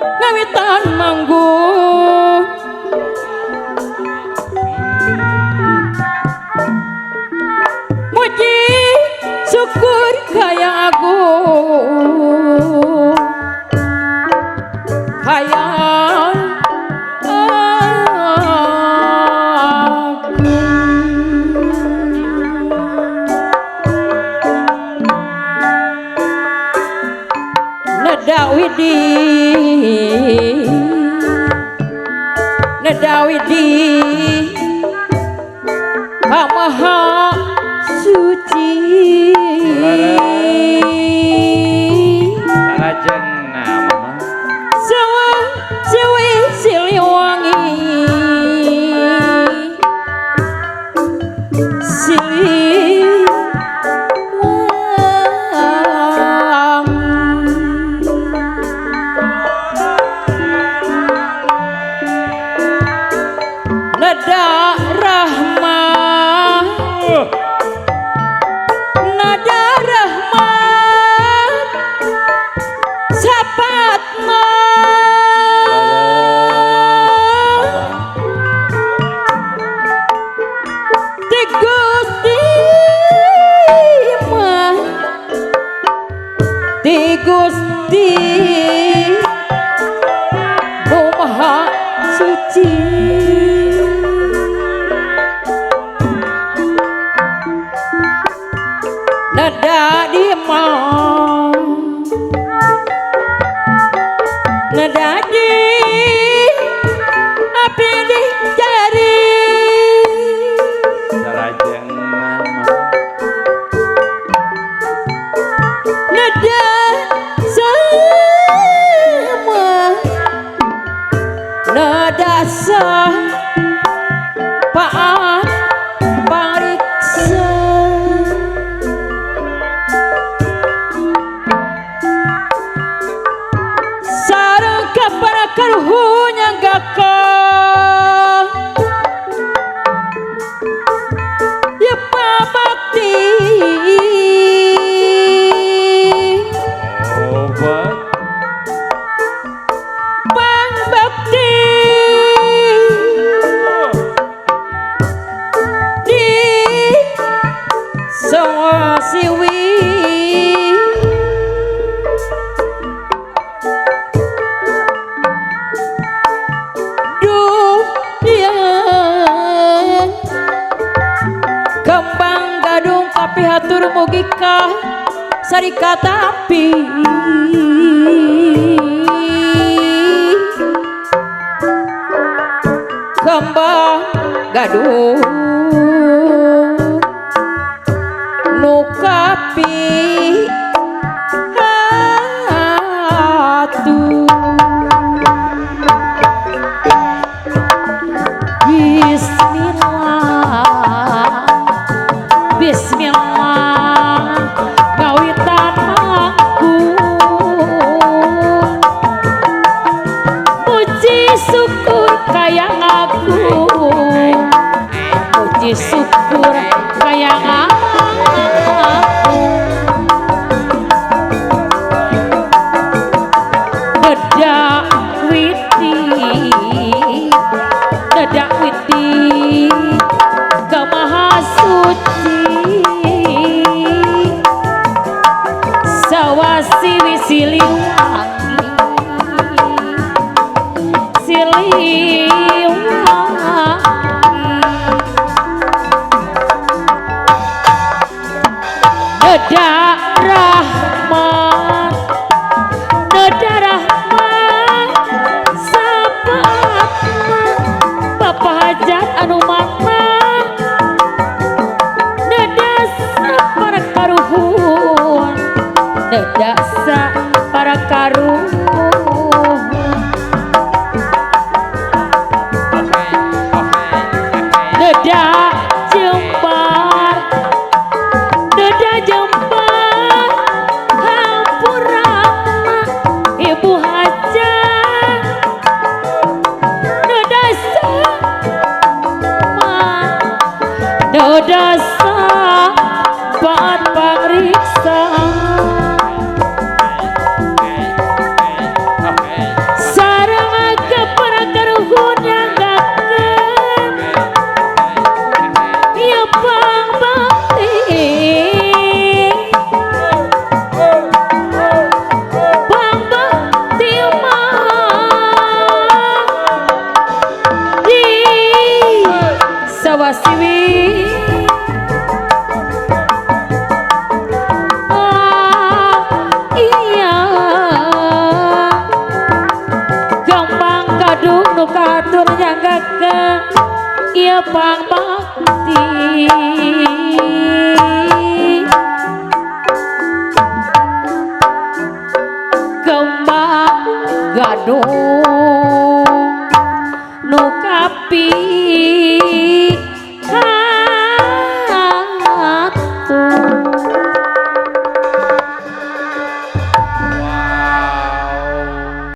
ngawitan manggung muji syukur kaya agung kaya Nedawidi Maha suci Sarajeng nama Sawang Siwi Siliwangi Nada rahmat sapatna Ti Gusti mah Ti Gusti Maha suci nada di mau nada di api dicari Sarajeng nama nada sama nada sah paat pariksa karuhunya gaka ya pabakti obat pangbakti di semua siwi tapi hatur mugika sarikata api kembang gaduh nukapi hatu Bismillah ngawitan aku puji syukur kaya aku puji syukur kaya aku dedak witi ke maha suci sawasiwi siliwangi nada rahmat sapatna Bapak hajat anu matna nada para karuhun nada para karuhun nada jembar hampurana ibu hajat nada sabat pangriksa nyepang bakti kembang gadung nu kapi